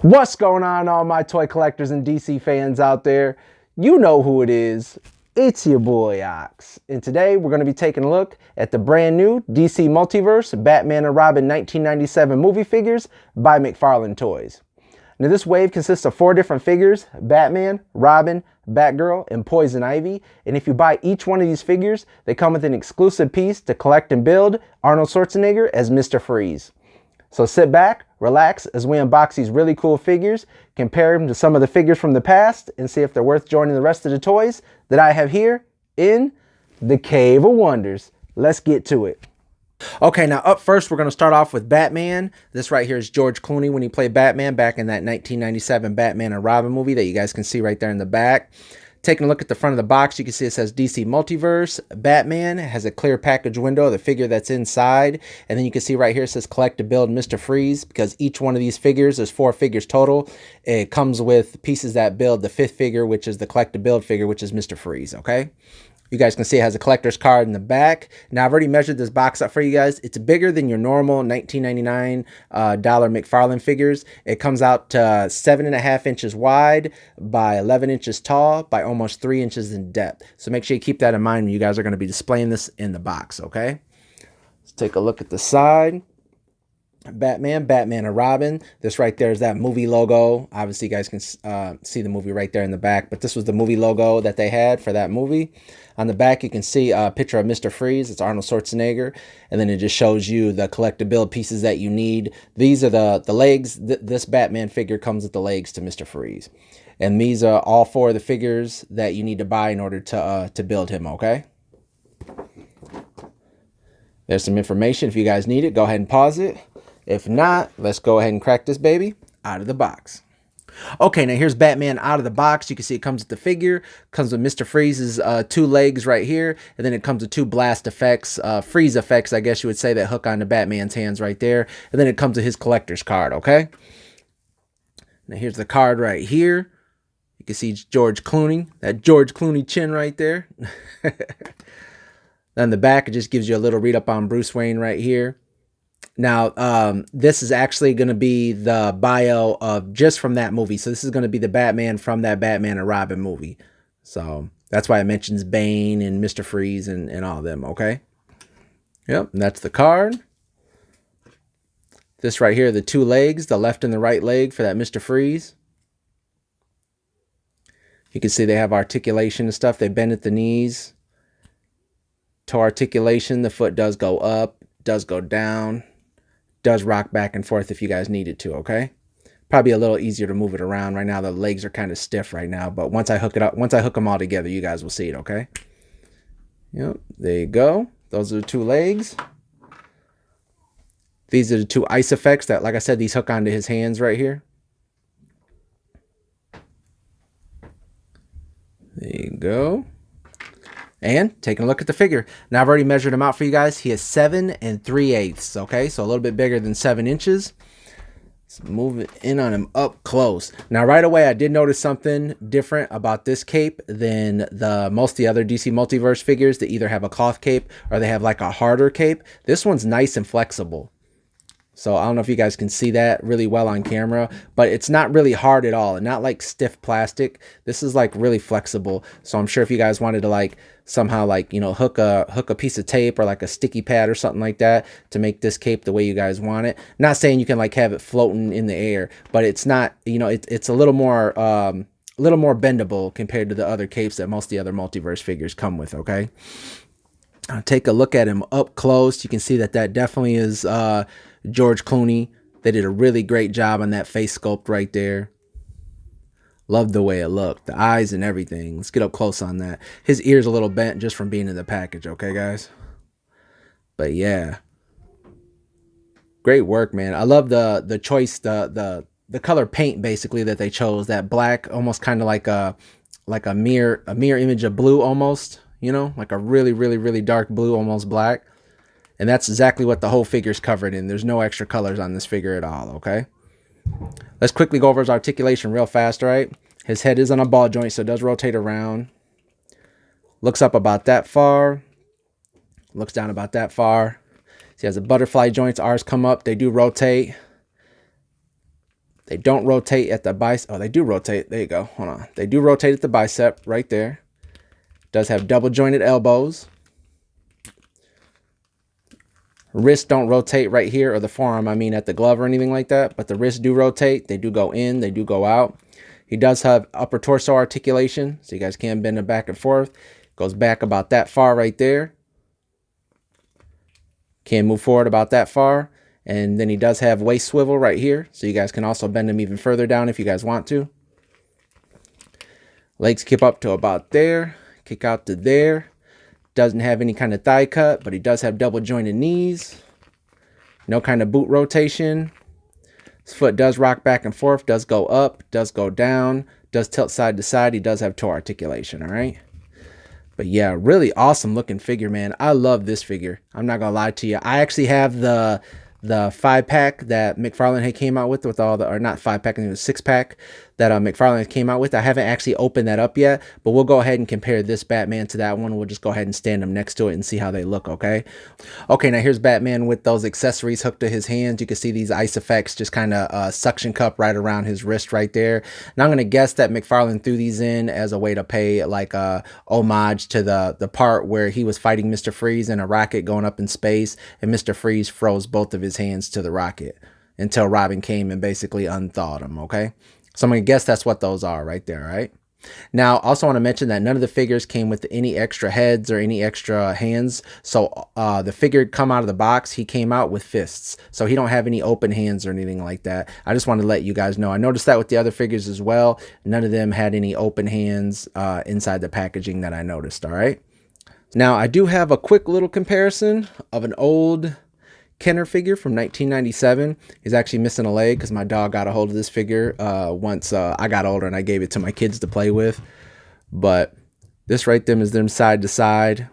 What's going on, all my toy collectors and DC fans out there? You know who it is. It's your boy Ox. And today we're going to be taking a look at the brand new DC Multiverse Batman and Robin 1997 movie figures by McFarlane Toys. Now this wave consists of 4 different figures: Batman, Robin, Batgirl, and Poison Ivy. And if you buy each one of these figures, they come with an exclusive piece to collect and build Arnold Schwarzenegger as Mr. Freeze. So sit back, relax as we unbox these really cool figures, compare them to some of the figures from the past, and see if they're worth joining the rest of the toys that I have here in the Cave of Wonders. Let's get to it. Okay, now up first, we're going to start off with Batman. This right here is George Clooney when he played Batman back in that 1997 Batman and Robin movie that you guys can see right there in the back. Taking a look at the front of the box, you can see it says DC Multiverse Batman. It has a clear package window of the figure that's inside. And then you can see right here it says collect to build Mr. Freeze, because each one of these figures, there's 4 figures total. It comes with pieces that build the 5th figure, which is the collect to build figure, which is Mr. Freeze, okay? You guys can see it has a collector's card in the back. Now, I've already measured this box up for you guys. It's bigger than your normal $19.99 McFarlane figures. It comes out to 7.5 inches wide by 11 inches tall by almost 3 inches in depth. So make sure you keep that in mind when you guys are going to be displaying this in the box, okay? Let's take a look at the side. Batman and Robin. This right there is that movie logo. Obviously, you guys can see the movie right there in the back, but this was the movie logo that they had for that movie. On the back, you can see a picture of Mr. Freeze. It's Arnold Schwarzenegger, and then it just shows you the collectible pieces that you need. These are the legs. This Batman figure comes with the legs to Mr. Freeze, and these are all 4 of the figures that you need to buy in order to build him, okay? There's some information. If you guys need it, go ahead and pause it. If not, let's go ahead and crack this baby out of the box. Okay, now here's Batman out of the box. You can see it comes with the figure, comes with Mr. Freeze's 2 legs right here, and then it comes with 2 blast effects, freeze effects, I guess you would say, that hook onto Batman's hands right there. And then it comes with his collector's card, okay? Now here's the card right here. You can see George Clooney, that George Clooney chin right there. On the back, it just gives you a little read up on Bruce Wayne right here. Now, this is actually going to be the bio of just from that movie. So this is going to be the Batman from that Batman and Robin movie. So that's why it mentions Bane and Mr. Freeze and all of them, okay? Yep, and that's the card. This right here, the 2 legs, the left and the right leg for that Mr. Freeze. You can see they have articulation and stuff. They bend at the knees. Toe articulation, the foot does go up, does go down, does rock back and forth if you guys need it to, okay? Probably a little easier to move it around. Right now the legs are kind of stiff right now, but once I hook it up, once I hook them all together, you guys will see it, okay? Yep, there you go. Those are the 2 legs. These are the 2 ice effects that, like I said, these hook onto his hands right here. There you go. And taking a look at the figure. Now, I've already measured him out for you guys. He is 7 3/8, okay? So a little bit bigger than 7 inches. Let's move it in on him up close. Now, right away, I did notice something different about this cape than most of the other DC Multiverse figures that either have a cloth cape or they have like a harder cape. This one's nice and flexible. So I don't know if you guys can see that really well on camera, but it's not really hard at all and not like stiff plastic. This is like really flexible. So I'm sure if you guys wanted to like somehow like, you know, hook a piece of tape or like a sticky pad or something like that to make this cape the way you guys want it. Not saying you can like have it floating in the air, but it's not, you know, it's a little more bendable compared to the other capes that most of the other multiverse figures come with, okay? Take a look at him up close. You can see that definitely is George Clooney. They did a really great job on that face sculpt right there. Love the way it looked. The eyes and everything. Let's get up close on that. His ear's a little bent just from being in the package, okay, guys? But yeah. Great work, man. I love the choice, the color paint basically that they chose. That black, almost kind of like a mirror image of blue almost. You know, like a really, really, really dark blue, almost black. And that's exactly what the whole figure's covered in. There's no extra colors on this figure at all, okay? Let's quickly go over his articulation real fast, right? His head is on a ball joint, so it does rotate around. Looks up about that far. Looks down about that far. So he has a butterfly joints. Ours come up. They do rotate. They don't rotate at the bicep. Oh, they do rotate. There you go. Hold on. They do rotate at the bicep right there. Does have double jointed elbows. Wrists don't rotate right here, or the forearm, I mean at the glove or anything like that, but the wrists do rotate. They do go in, they do go out. He does have upper torso articulation, so you guys can bend it back and forth. Goes back about that far right there. Can move forward about that far. And then he does have waist swivel right here, so you guys can also bend him even further down if you guys want to. Legs kick up to about there, kick out to there. Doesn't have any kind of thigh cut, but he does have double jointed knees. No kind of boot rotation. His foot does rock back and forth, does go up, does go down, does tilt side to side. He does have toe articulation, all right? But yeah, really awesome looking figure, man. I love this figure. I'm not gonna lie to you. I actually have the 5-pack that McFarlane had came out with all the, or not 5-pack, I think it was 6-pack that McFarlane came out with. I haven't actually opened that up yet, but we'll go ahead and compare this Batman to that one. We'll just go ahead and stand them next to it and see how they look, okay? Okay, now here's Batman with those accessories hooked to his hands. You can see these ice effects just kind of suction cup right around his wrist right there. Now I'm going to guess that McFarlane threw these in as a way to pay like a homage to the part where he was fighting Mr. Freeze in a rocket going up in space, and Mr. Freeze froze both of his hands to the rocket until Robin came and basically unthawed him, okay? So I'm going to guess that's what those are right there, right? Now, also want to mention that none of the figures came with any extra heads or any extra hands. So the figure come out of the box, he came out with fists. So he don't have any open hands or anything like that. I just wanted to let you guys know. I noticed that with the other figures as well. None of them had any open hands inside the packaging that I noticed, all right? Now, I do have a quick little comparison of an old Kenner figure from 1997. He's actually missing a leg because my dog got a hold of this figure once I got older and I gave it to my kids to play with. But this right there is them side to side.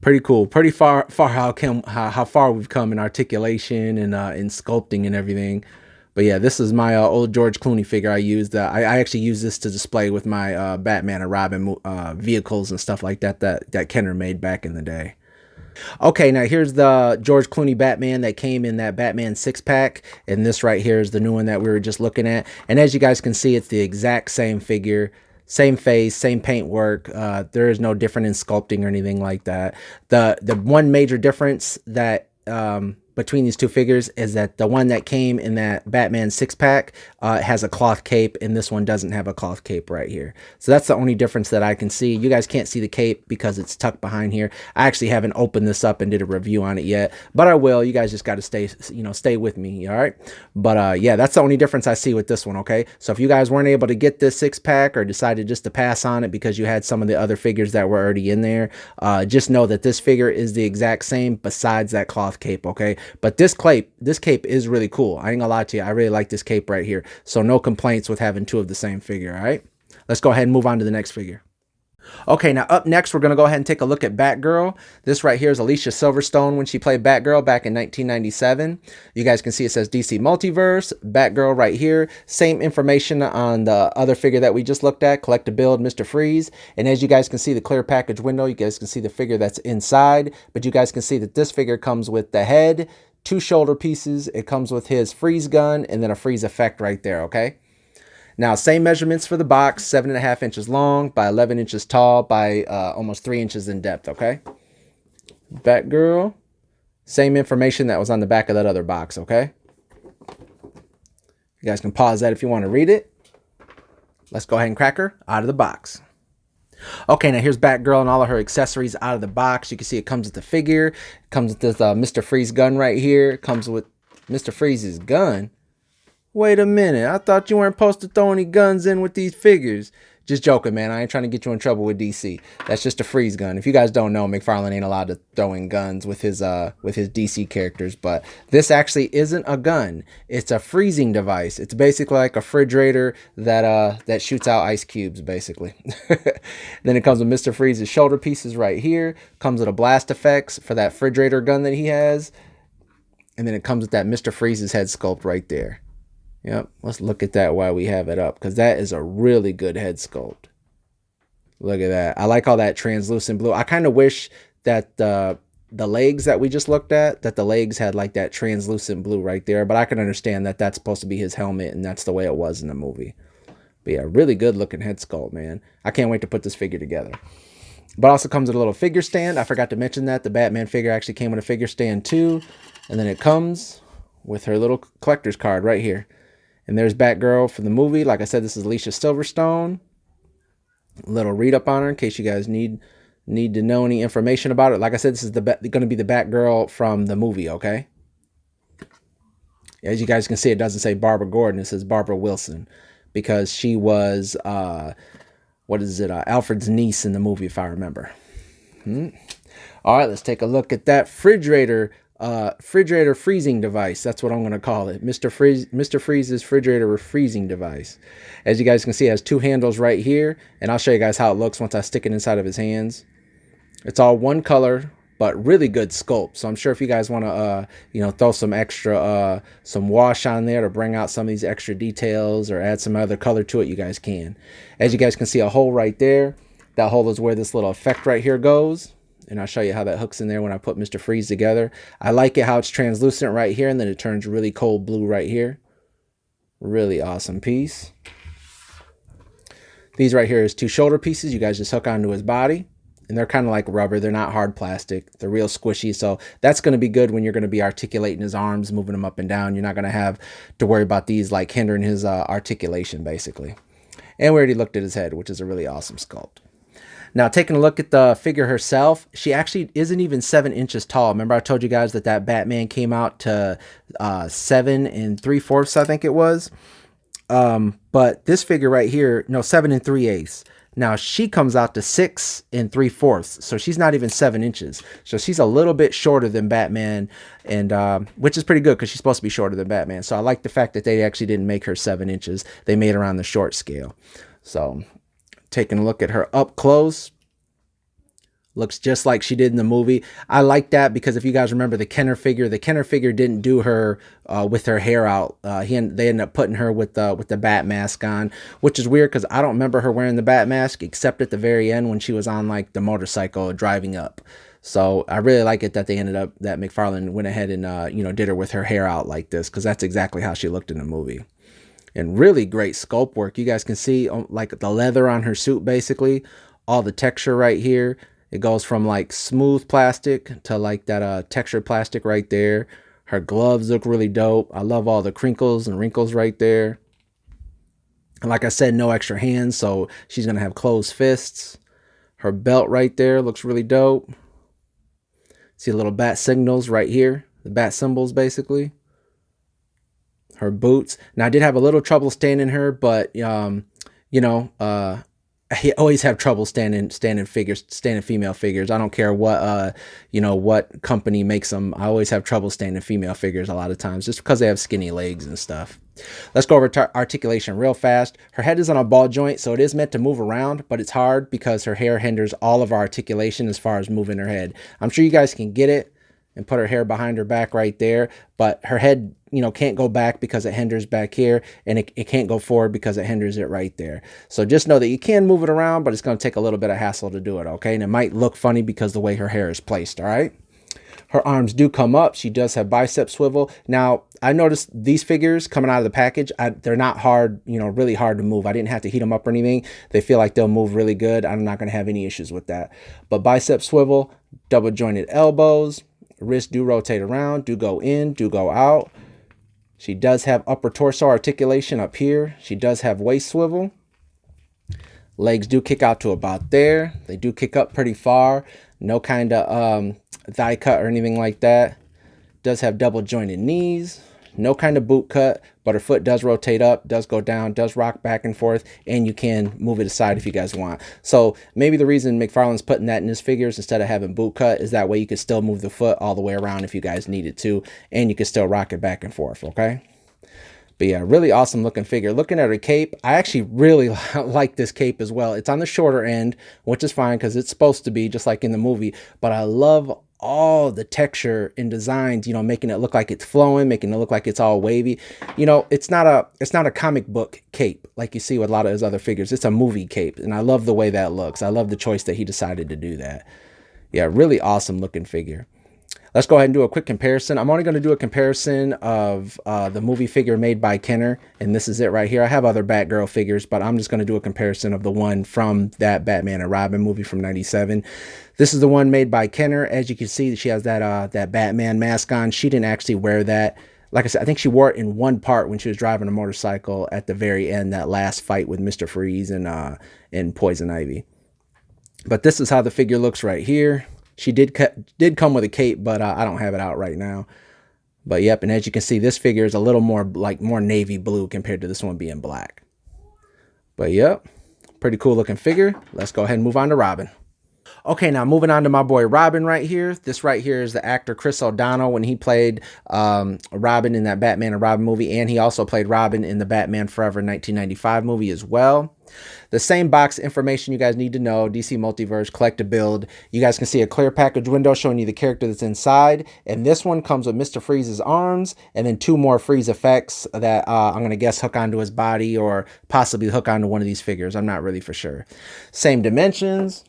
Pretty cool. Pretty far how far we've come in articulation and in sculpting and everything. But yeah, this is my old George Clooney figure I used. I actually used this to display with my Batman and Robin vehicles and stuff like that Kenner made back in the day. Okay, now here's the George Clooney Batman that came in that Batman 6-pack, and this right here is the new one that we were just looking at. And as you guys can see, it's the exact same figure, same face, same paint work. There is no different in sculpting or anything like that. The one major difference that between these two figures is that the one that came in that Batman 6-pack has a cloth cape, and this one doesn't have a cloth cape right here. So that's the only difference that I can see. You guys can't see the cape because it's tucked behind here. I actually haven't opened this up and did a review on it yet, but I will. You guys just got to stay with me, all right? But yeah, that's the only difference I see with this one, okay? So if you guys weren't able to get this 6-pack or decided just to pass on it because you had some of the other figures that were already in there, just know that this figure is the exact same besides that cloth cape, okay? But this cape is really cool. I ain't gonna lie to you. I really like this cape right here. So no complaints with having two of the same figure, all right? Let's go ahead and move on to the next figure. Okay, now up next, we're going to go ahead and take a look at Batgirl. This right here is Alicia Silverstone when she played Batgirl back in 1997. You guys can see it says DC Multiverse, Batgirl right here. Same information on the other figure that we just looked at, Collect to Build, Mr. Freeze. And as you guys can see the clear package window, you guys can see the figure that's inside. But you guys can see that this figure comes with the head, 2 shoulder pieces. It comes with his freeze gun and then a freeze effect right there, okay? Now, same measurements for the box, 7.5 inches long by 11 inches tall by almost 3 inches in depth, okay? Batgirl, same information that was on the back of that other box, okay? You guys can pause that if you want to read it. Let's go ahead and crack her out of the box. Okay, now here's Batgirl and all of her accessories out of the box. You can see it comes with the figure. It comes with this Mr. Freeze gun right here. It comes with Mr. Freeze's gun. Wait a minute, I thought you weren't supposed to throw any guns in with these figures. Just joking, man. I ain't trying to get you in trouble with DC. That's just a freeze gun. If you guys don't know, McFarlane ain't allowed to throw in guns with his DC characters, but this actually isn't a gun. It's a freezing device. It's basically like a refrigerator that shoots out ice cubes, basically. Then it comes with Mr. Freeze's shoulder pieces right here. Comes with a blast effects for that refrigerator gun that he has. And then it comes with that Mr. Freeze's head sculpt right there. Yep, let's look at that while we have it up, because that is a really good head sculpt. Look at that. I like all that translucent blue. I kind of wish that the the legs that we just looked at, that the legs had like that translucent blue right there. But I can understand that that's supposed to be his helmet, and that's the way it was in the movie. But yeah, really good looking head sculpt, man. I can't wait to put this figure together. But also comes with a little figure stand. I forgot to mention that. The Batman figure actually came with a figure stand too. And then it comes with her little collector's card right here. And there's Batgirl from the movie. Like I said, this is Alicia Silverstone. A little read up on her in case you guys need to know any information about it. Like I said, this is going to be the Batgirl from the movie, okay? As you guys can see, it doesn't say Barbara Gordon. It says Barbara Wilson because she was, Alfred's niece in the movie, if I remember. All right, let's take a look at that refrigerator freezing device. That's what I'm going to call it. Mr. Freeze's refrigerator freezing device. As you guys can see, it has two handles right here, and I'll show you guys how it looks once I stick it inside of his hands. It's all one color, but really good sculpt. So I'm sure if you guys want to, throw some extra, some wash on there to bring out some of these extra details or add some other color to it, you guys can. As you guys can see, a hole right there. That hole is where this little effect right here goes. And I'll show you how that hooks in there when I put Mr. Freeze together. I like it how it's translucent right here, and then it turns really cold blue right here. Really awesome piece. These right here is two shoulder pieces. You guys just hook onto his body. And they're kind of like rubber. They're not hard plastic. They're real squishy. So that's going to be good when you're going to be articulating his arms, moving them up and down. You're not going to have to worry about these like hindering his articulation, basically. And we already looked at his head, which is a really awesome sculpt. Now, taking a look at the figure herself, she actually isn't even 7 inches tall. Remember I told you guys that Batman came out to 7 3/4, I think it was. But this figure right here, no, 7 3/8. Now, she comes out to 6 3/4, so she's not even 7 inches. So she's a little bit shorter than Batman, and which is pretty good because she's supposed to be shorter than Batman. So I like the fact that they actually didn't make her 7 inches. They made her on the short scale. So taking a look at her up close, looks just like she did in the movie. I like that because if you guys remember the Kenner figure didn't do her with her hair out. They ended up putting her with the bat mask on, which is weird because I don't remember her wearing the bat mask except at the very end when she was on like the motorcycle driving up. So I really like it that that McFarlane went ahead and did her with her hair out like this, because that's exactly how she looked in the movie. And really great sculpt work. You guys can see like the leather on her suit, basically all the texture right here. It goes from like smooth plastic to like that textured plastic right there. Her gloves look really dope. I love all the crinkles and wrinkles right there. And like I said, no extra hands, so she's going to have closed fists. Her belt right there looks really dope. See a little bat signals right here. The bat symbols, basically. Her boots. Now, I did have a little trouble standing her, but, I always have trouble standing female figures. I don't care what, what company makes them. I always have trouble standing female figures a lot of times just because they have skinny legs and stuff. Let's go over to articulation real fast. Her head is on a ball joint, so it is meant to move around, but it's hard because her hair hinders all of our articulation as far as moving her head. I'm sure you guys can get it and put her hair behind her back right there, but her head, can't go back because it hinders back here, and it can't go forward because it hinders it right there. So just know that you can move it around, but it's going to take a little bit of hassle to do it, okay? And it might look funny because the way her hair is placed, all right? Her arms do come up. She does have bicep swivel. Now, I noticed these figures coming out of the package, they're not hard, really hard to move. I didn't have to heat them up or anything. They feel like they'll move really good. I'm not going to have any issues with that. But bicep swivel, double jointed elbows, wrists do rotate around, do go in, do go out. She does have upper torso articulation up here. She does have waist swivel. Legs do kick out to about there. They do kick up pretty far. No kind of thigh cut or anything like that. Does have double jointed knees. No kind of boot cut, but her foot does rotate up, does go down, does rock back and forth, and you can move it aside if you guys want. So maybe the reason McFarlane's putting that in his figures instead of having boot cut is that way you could still move the foot all the way around if you guys needed to, and you can still rock it back and forth, okay? But yeah, really awesome looking figure. Looking at her cape, I actually really like this cape as well. It's on the shorter end, which is fine because it's supposed to be just like in the movie, but I love all the texture and designs, making it look like it's flowing, making it look like it's all wavy. It's not a comic book cape like you see with a lot of his other figures. It's a movie cape, and I love the way that looks. I love the choice that he decided to do that. Yeah, really awesome looking figure. Let's go ahead and do a quick comparison. I'm only going to do a comparison of the movie figure made by Kenner, and this is it right here. I have other Batgirl figures, but I'm just going to do a comparison of the one from that Batman and Robin movie from '97. This is the one made by Kenner. As you can see, she has that Batman mask on. She didn't actually wear that. Like I said, I think she wore it in one part when she was driving a motorcycle at the very end, that last fight with Mr. Freeze and Poison Ivy. But this is how the figure looks right here. She did come with a cape, but I don't have it out right now. But yep, and as you can see, this figure is a little more more navy blue compared to this one being black. But yep, pretty cool looking figure. Let's go ahead and move on to Robin. Okay, now moving on to my boy Robin right here. This right here is the actor Chris O'Donnell when he played Robin in that Batman and Robin movie, and he also played Robin in the Batman Forever 1995 movie as well. The same box information you guys need to know, DC Multiverse, collect to build. You guys can see a clear package window showing you the character that's inside, and this one comes with Mr. Freeze's arms, and then 2 more Freeze effects that I'm going to guess hook onto his body or possibly hook onto one of these figures. I'm not really for sure. Same dimensions.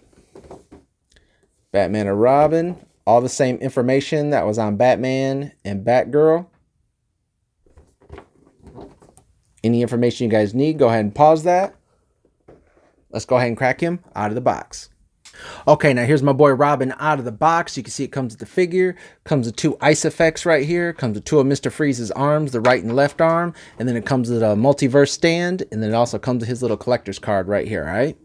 Batman and Robin, all the same information that was on Batman and Batgirl. Any information you guys need, go ahead and pause that. Let's go ahead and crack him out of the box. Okay, now here's my boy Robin out of the box. You can see it comes with the figure, comes with 2 ice effects right here, comes with 2 of Mr. Freeze's arms, the right and left arm, and then it comes with a multiverse stand, and then it also comes with his little collector's card right here, all right?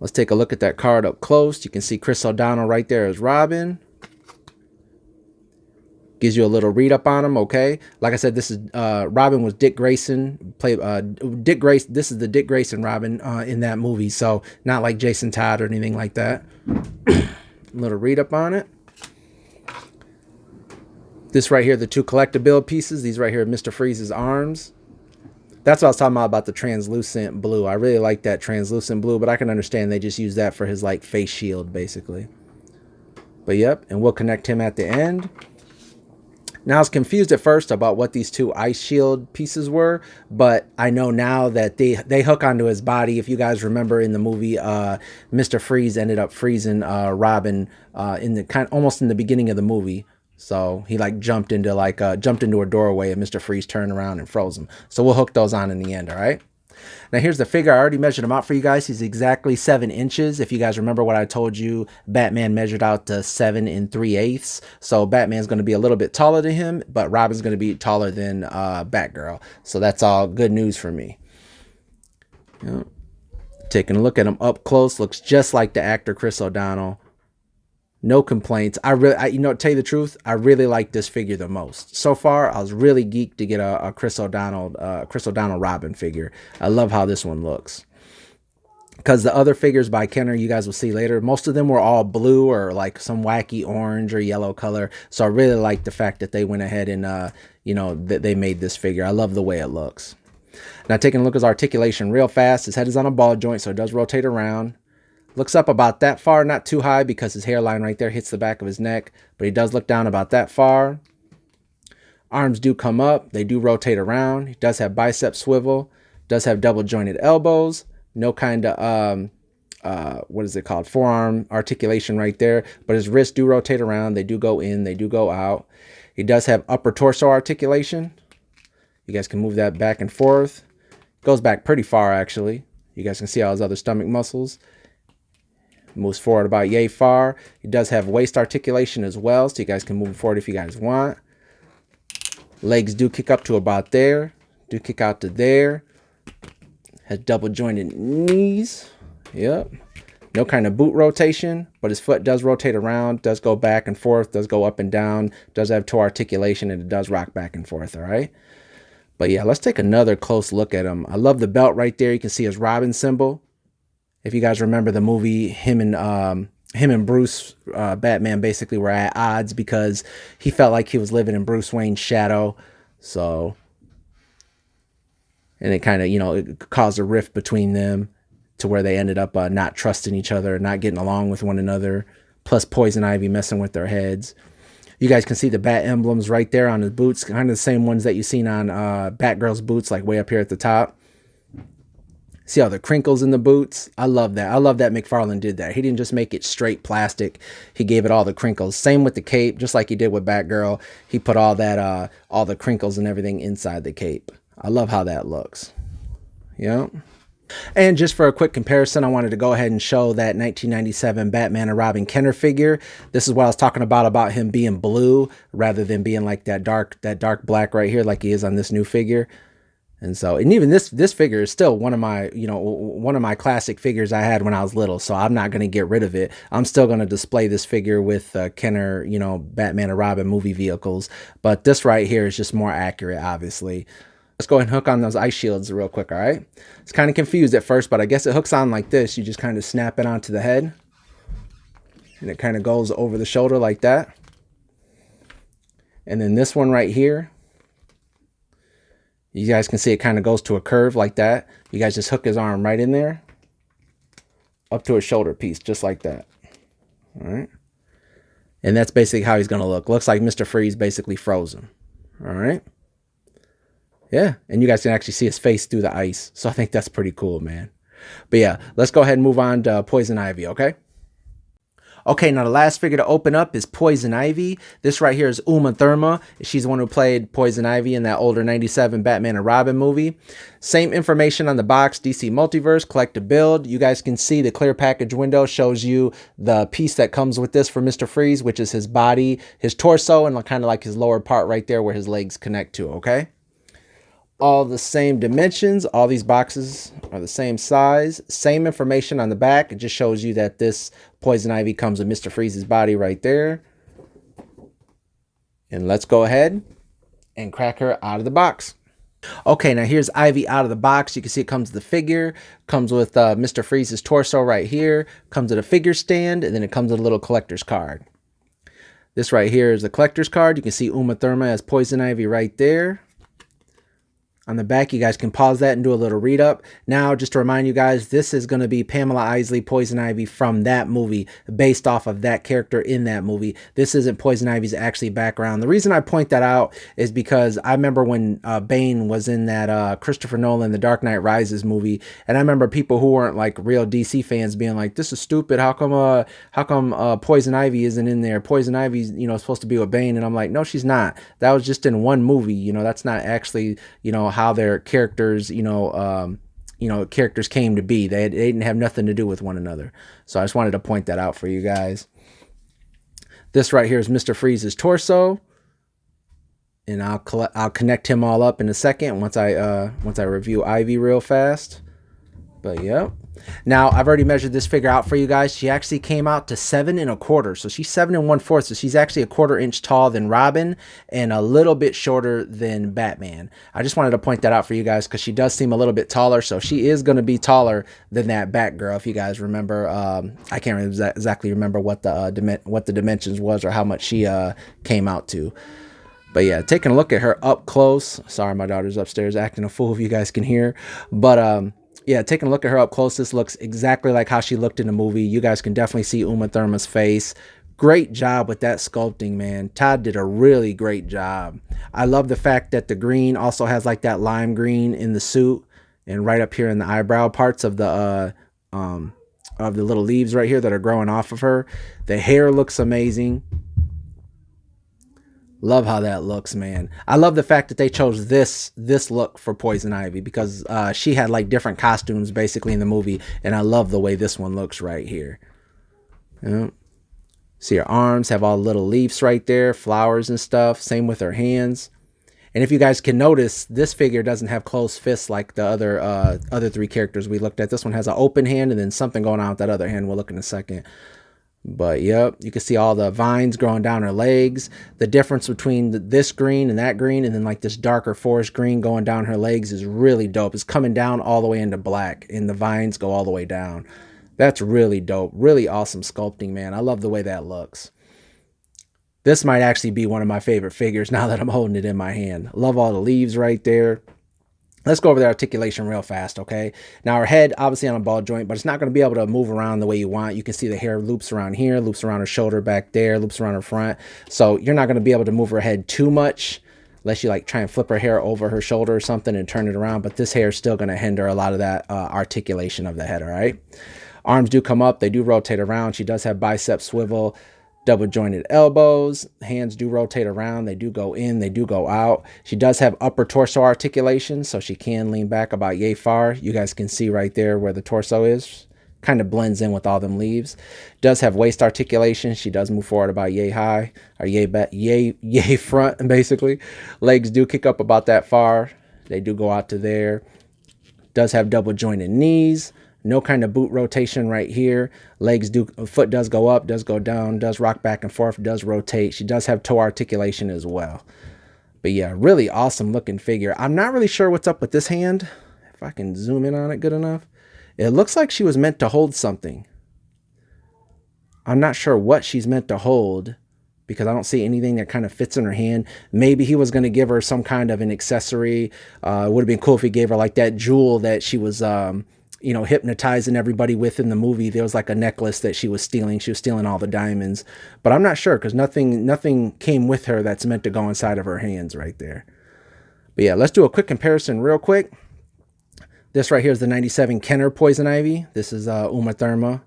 Let's take a look at that card up close. You can see Chris O'Donnell right there as Robin. Gives you a little read up on him, okay? Like I said, this is Robin was Dick Grayson. This is the Dick Grayson Robin in that movie, so not like Jason Todd or anything like that. Little read up on it. This right here, the 2 collectible pieces. These right here are Mr. Freeze's arms. That's what I was talking about the translucent blue. I really like that translucent blue, but I can understand they just use that for his like face shield, basically. But yep, and we'll connect him at the end. Now I was confused at first about what these 2 ice shield pieces were, but I know now that they hook onto his body. If you guys remember in the movie, Mr. Freeze ended up freezing Robin in the almost in the beginning of the movie. So he like jumped into a doorway, and Mr. Freeze turned around and froze him. So we'll hook those on in the end, all right? Now here's the figure. I already measured him out for you guys. He's exactly 7 inches. If you guys remember what I told you, Batman measured out to 7 3/8. So Batman's going to be a little bit taller than him, but Robin's going to be taller than Batgirl. So that's all good news for me. Yep. Taking a look at him up close, looks just like the actor Chris O'Donnell. No complaints. You know, to tell you the truth, I really like this figure the most. So far, I was really geeked to get a Chris O'Donnell Robin figure. I love how this one looks. Because the other figures by Kenner, you guys will see later, most of them were all blue or like some wacky orange or yellow color. So I really like the fact that they went ahead and, you know, that they made this figure. I love the way it looks. Now, taking a look at his articulation real fast. His head is on a ball joint, so it does rotate around. Looks up about that far, not too high because his hairline right there hits the back of his neck, but he does look down about that far. Arms do come up. They do rotate around. He does have bicep swivel, does have double jointed elbows, no kind of, what is it called? Forearm articulation right there, but his wrists do rotate around. They do go in, they do go out. He does have upper torso articulation. You guys can move that back and forth. Goes back pretty far, actually. You guys can see all his other stomach muscles. Moves forward about yay far. He does have waist articulation as well, so you guys can move forward if you guys want. Legs do kick up to about there. Do kick out to there. Has double jointed knees. Yep. No kind of boot rotation, but his foot does rotate around, does go back and forth, does go up and down, does have toe articulation, and it does rock back and forth, all right? But yeah, let's take another close look at him. I love the belt right there. You can see his Robin symbol. If you guys remember the movie, him and Bruce, Batman basically were at odds because he felt like he was living in Bruce Wayne's shadow. So, and it kind of, you know, it caused a rift between them to where they ended up not trusting each other, not getting along with one another, plus Poison Ivy messing with their heads. You guys can see the bat emblems right there on his boots, kind of the same ones that you've seen on Batgirl's boots, like way up here at the top. See all the crinkles in the boots? I love that. I love that McFarlane did that. He didn't just make it straight plastic. He gave it all the crinkles. Same with the cape, just like he did with Batgirl. He put all that, all the crinkles and everything inside the cape. I love how that looks. Yep. And just for a quick comparison, I wanted to go ahead and show that 1997 Batman and Robin Kenner figure. This is what I was talking about him being blue rather than being like that dark black right here, like he is on this new figure. And so, and even this figure is still one of my, one of my classic figures I had when I was little. So I'm not going to get rid of it. I'm still going to display this figure with Kenner, Batman and Robin movie vehicles. But this right here is just more accurate, obviously. Let's go ahead and hook on those ice shields real quick, all right? It's kind of confused at first, but I guess it hooks on like this. You just kind of snap it onto the head. And it kind of goes over the shoulder like that. And then this one right here, you guys can see it kind of goes to a curve like that. You guys just hook his arm right in there, up to his shoulder piece, just like that. All right. And that's basically how he's going to look. Looks like Mr. Freeze basically frozen. All right. Yeah. And you guys can actually see his face through the ice. So I think that's pretty cool, man. But yeah, let's go ahead and move on to Poison Ivy, okay? Okay, now the last figure to open up is Poison Ivy. This right here is Uma Thurman. She's the one who played Poison Ivy in that older 97 Batman and Robin movie. Same information on the box, DC Multiverse, collect a build. You guys can see the clear package window shows you the piece that comes with this for Mr. Freeze, which is his body, his torso, and kind of like his lower part right there where his legs connect to, okay? All the same dimensions. All these boxes are the same size. Same information on the back. It just shows you that this Poison Ivy comes with Mr. Freeze's body right there. And let's go ahead and crack her out of the box. Okay, now here's Ivy out of the box. You can see it comes with the figure. Comes with Mr. Freeze's torso right here. Comes with a figure stand. And then it comes with a little collector's card. This right here is the collector's card. You can see Uma Thurman as Poison Ivy right there. On the back, you guys can pause that and do a little read up. Now, just to remind you guys, this is going to be Pamela Isley, Poison Ivy from that movie, based off of that character in that movie. This isn't Poison Ivy's actually background. The reason I point that out is because I remember when Bane was in that Christopher Nolan, The Dark Knight Rises movie, and I remember people who weren't like real DC fans being like, "This is stupid. How come Poison Ivy isn't in there? Poison Ivy's supposed to be with Bane," and I'm like, "No, she's not. That was just in one movie. That's not actually how their characters, characters came to be. They didn't have nothing to do with one another." So I just wanted to point that out for you guys. This right here is Mr. Freeze's torso, and I'll connect him all up in a second once I review Ivy real fast. But yep. Now I've already measured this figure out for you guys. She actually came out to 7 1/4, so she's 7 1/4. So she's actually a 1/4 inch taller than Robin and a little bit shorter than Batman. I just wanted to point that out for you guys because she does seem a little bit taller. So she is going to be taller than that Batgirl. If you guys remember, I can't exactly remember what the dimensions was or how much she came out to. But yeah, taking a look at her up close. Sorry, my daughter's upstairs acting a fool, if you guys can hear. But yeah, taking a look at her up close, this looks exactly like how she looked in the movie. You guys can definitely see Uma Thurman's face. Great job with that sculpting, man. Todd did a really great job. I love the fact that the green also has like that lime green in the suit and right up here in the eyebrow parts of the little leaves right here that are growing off of her. The hair looks amazing. Love how that looks, man. I love the fact that they chose this look for Poison Ivy because she had like different costumes basically in the movie, and I love the way this one looks right here. Yep. See her arms have all the little leaves right there, flowers and stuff. Same with her hands. And if you guys can notice, this figure doesn't have closed fists like the other 3 characters we looked at. This one has an open hand and then something going on with that other hand. We'll look in a second. But yep, you can see all the vines growing down her legs. The difference between this green and that green and then like this darker forest green going down her legs is really dope. It's coming down all the way into black and the vines go all the way down. That's really dope. Really awesome sculpting, man. I love the way that looks. This might actually be one of my favorite figures now that I'm holding it in my hand. Love all the leaves right there. Let's go over the articulation real fast, okay? Now, her head, obviously on a ball joint, but it's not going to be able to move around the way you want. You can see the hair loops around here, loops around her shoulder back there, loops around her front. So you're not going to be able to move her head too much. unless you like try and flip her hair over her shoulder or something and turn it around. But this hair is still going to hinder a lot of that articulation of the head. All right. Arms do come up. They do rotate around. She does have bicep swivel, double jointed elbows. Hands do rotate around. They do go in. They do go out. She does have upper torso articulation, so she can lean back about yay far. You guys can see right there where the torso is. Kind of blends in with all them leaves. Does have waist articulation. She does move forward about yay high, or yay back, yay front, basically. Legs do kick up about that far. They do go out to there. Does have double jointed knees. No kind of boot rotation right here. Legs do, foot does go up, does go down, does rock back and forth, does rotate. She does have toe articulation as well. But yeah, really awesome looking figure. I'm not really sure what's up with this hand. If I can zoom in on it good enough. It looks like she was meant to hold something. I'm not sure what she's meant to hold because I don't see anything that kind of fits in her hand. Maybe he was going to give her some kind of an accessory. It would have been cool if he gave her like that jewel that she was, you know, hypnotizing everybody with in the movie. There was like a necklace that she was stealing. She was stealing all the diamonds, but I'm not sure because nothing came with her that's meant to go inside of her hands right there. But yeah, let's do a quick comparison real quick. This right here is the 97 Kenner Poison Ivy. This is Uma Thurma.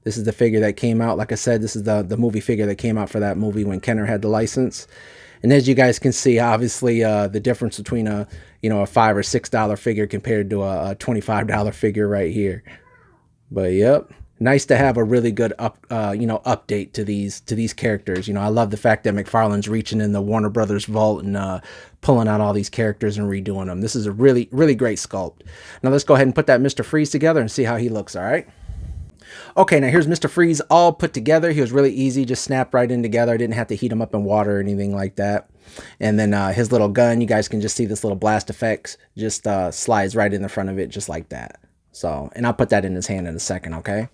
This is the figure that came out. Like I said, this is the movie figure that came out for that movie when Kenner had the license. And as you guys can see, obviously the difference between a $5 or $6 figure compared to a $25 figure right here. But yep, nice to have a really good update to these characters. You know, I love the fact that McFarlane's reaching in the Warner Brothers vault and pulling out all these characters and redoing them. This is a really great sculpt. Now let's go ahead and put that Mr. Freeze together and see how he looks. All right. Okay, now here's Mr. Freeze all put together. He was really easy, just snapped right in together. I didn't have to heat him up in water or anything like that. And then his little gun, you guys can just see this little blast effects, just slides right in the front of it, just like that. So, and I'll put that in his hand in a second, okay?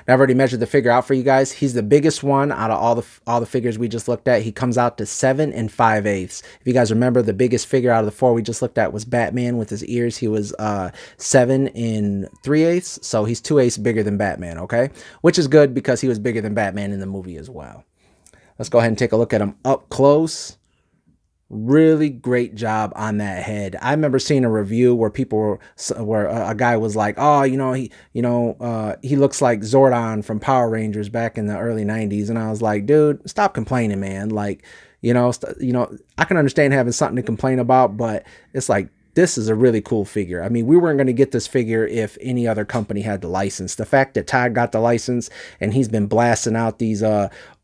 Now, I've already measured the figure out for you guys. He's the biggest one out of all the figures we just looked at. He comes out to 7 5/8. If you guys remember, the biggest figure out of the 4 we just looked at was Batman with his ears. He was 7 3/8, so he's 2/8 bigger than Batman, okay? Which is good because he was bigger than Batman in the movie as well. Let's go ahead and take a look at him up close. Really great job on that head. I remember seeing a review where a guy was like, oh, he looks like Zordon from Power Rangers back in the early 90s. And I was like, dude, stop complaining, man. Like, I can understand having something to complain about, but it's like, this is a really cool figure. I mean, we weren't going to get this figure if any other company had the license. The fact that Todd got the license and he's been blasting out these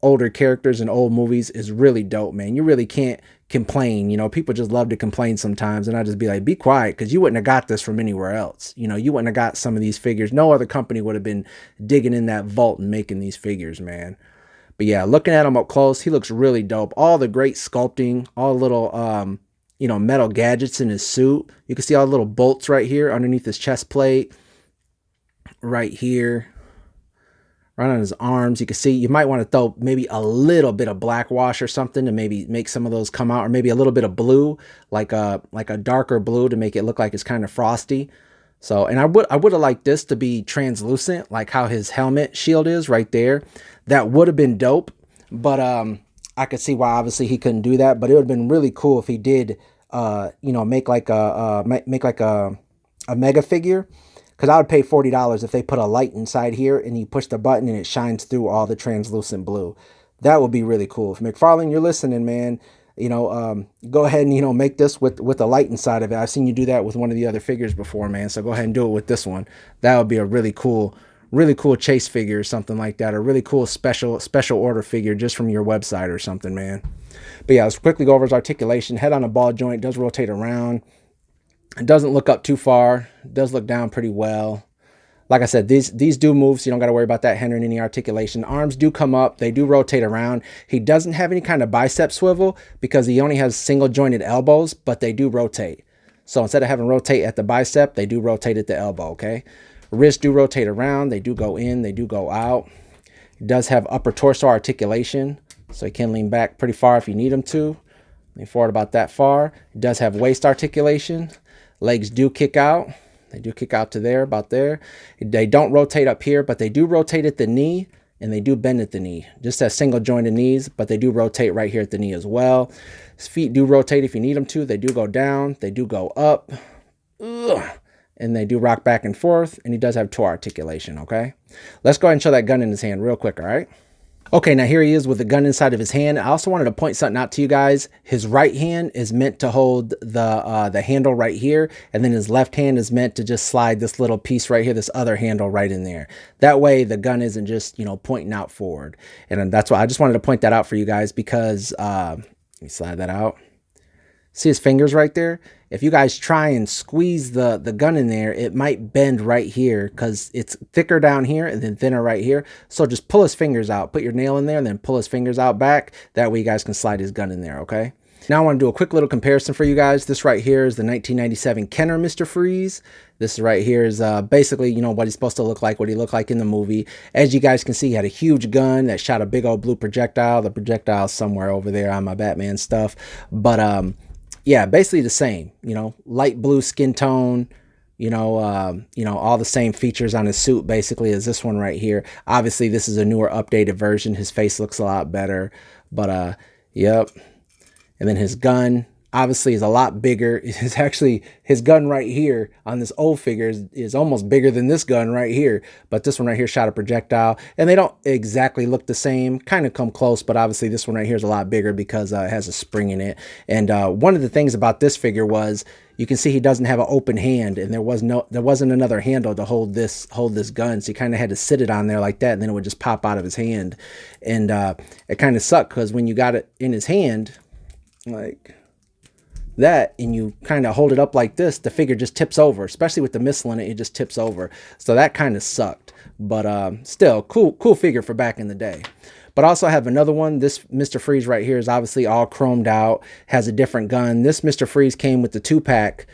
older characters in old movies is really dope, man. You really can't complain. People just love to complain sometimes, and I just be like, be quiet, because you wouldn't have got this from anywhere else. You wouldn't have got some of these figures. No other company would have been digging in that vault and making these figures, man. But yeah, looking at him up close, he looks really dope. All the great sculpting, all the little metal gadgets in his suit. You can see all the little bolts right here underneath his chest plate, right here, right on his arms. You can see you might want to throw maybe a little bit of black wash or something to maybe make some of those come out, or maybe a little bit of blue, like a darker blue, to make it look like it's kind of frosty. So, and I would have liked this to be translucent, like how his helmet shield is right there. That would have been dope, but I could see why obviously he couldn't do that. But it would have been really cool if he did make like a mega figure, because I would pay $40 if they put a light inside here and you push the button and it shines through all the translucent blue. That would be really cool. If McFarlane, you're listening, man, go ahead and make this with a light inside of it. I've seen you do that with one of the other figures before, man. So go ahead and do it with this one. That would be a really cool chase figure or something like that, or really cool special order figure just from your website or something, man. But yeah, let's quickly go over his articulation. Head on a ball joint, does rotate around. It doesn't look up too far. It does look down pretty well. Like I said, these do move, so you don't got to worry about that hindering any articulation. Arms do come up. They do rotate around. He doesn't have any kind of bicep swivel because he only has single jointed elbows, but they do rotate. So instead of having rotate at the bicep, they do rotate at the elbow, okay? Wrists do rotate around. They do go in. They do go out. It does have upper torso articulation, so he can lean back pretty far if you need him to. Lean forward about that far. It does have waist articulation. Legs do kick out. They do kick out to there, about there. They don't rotate up here, but they do rotate at the knee, and they do bend at the knee. Just as single jointed knees, but they do rotate right here at the knee as well. His feet do rotate if you need them to. They do go down. They do go up. Ugh. And they do rock back and forth, and he does have toe articulation, okay? Let's go ahead and show that gun in his hand real quick, all right? Okay, now here he is with the gun inside of his hand. I also wanted to point something out to you guys. His right hand is meant to hold the handle right here, and then his left hand is meant to just slide this little piece right here, this other handle right in there. That way the gun isn't just, you know, pointing out forward. And that's why I just wanted to point that out for you guys because, let me slide that out. See his fingers right there? If you guys try and squeeze the gun in there, it might bend right here because it's thicker down here and then thinner right here. So just pull his fingers out. Put your nail in there and then pull his fingers out back. That way you guys can slide his gun in there, okay? Now I want to do a quick little comparison for you guys. This right here is the 1997 Kenner Mr. Freeze. This right here is basically, you know, what he's supposed to look like, what he looked like in the movie. As you guys can see, he had a huge gun that shot a big old blue projectile. The projectile's somewhere over there on my Batman stuff. But, yeah, basically the same, you know, light blue skin tone, you know, all the same features on his suit basically as this one right here. Obviously, this is a newer updated version. His face looks a lot better, but, yep. And then his gun obviously is a lot bigger. It's actually his gun right here on this old figure is almost bigger than this gun right here. But this one right here shot a projectile, and they don't exactly look the same, kind of come close. But obviously this one right here is a lot bigger because it has a spring in it. And one of the things about this figure was you can see he doesn't have an open hand, and there wasn't another handle to hold this gun. So he kind of had to sit it on there like that, and then it would just pop out of his hand. And it kind of sucked because when you got it in his hand, like that, and you kind of hold it up like this, the figure just tips over, especially with the missile in it. It just tips over. So that kind of sucked, but still cool figure for back in the day. But also I have another one. This Mr. Freeze right here is obviously all chromed out, has a different gun. This Mr. Freeze came with the 2-pack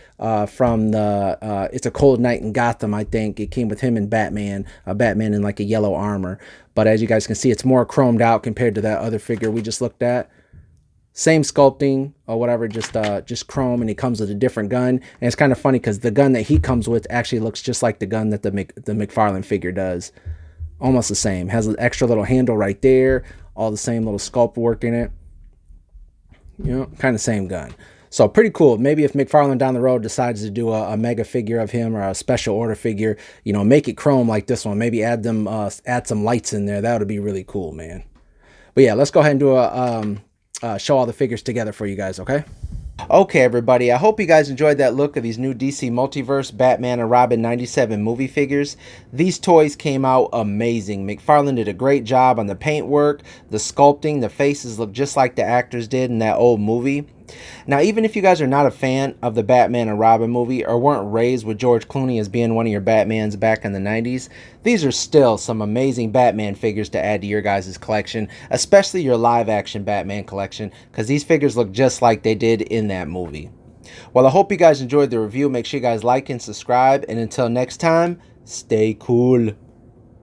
from the It's a Cold Night in Gotham, I think. It came with him and Batman, Batman in like a yellow armor. But as you guys can see, it's more chromed out compared to that other figure we just looked at. Same sculpting or whatever, just chrome, and he comes with a different gun. And it's kind of funny because the gun that he comes with actually looks just like the gun that the McFarlane figure does. Almost the same. Has an extra little handle right there. All the same little sculpt work in it. You know, kind of same gun. So pretty cool. Maybe if McFarlane down the road decides to do a mega figure of him or a special order figure, you know, make it chrome like this one. Maybe add some lights in there. That would be really cool, man. But yeah, let's go ahead and do show all the figures together for you guys, okay? Okay, everybody, I hope you guys enjoyed that look of these new DC Multiverse Batman and Robin 97 movie figures. These toys came out amazing. McFarlane did a great job on the paint work, the sculpting, the faces look just like the actors did in that old movie. Now, even if you guys are not a fan of the Batman and Robin movie or weren't raised with George Clooney as being one of your Batmans back in the 90s, these are still some amazing Batman figures to add to your guys' collection, especially your live-action Batman collection, because these figures look just like they did in that movie. Well, I hope you guys enjoyed the review. Make sure you guys like and subscribe, and until next time, stay cool.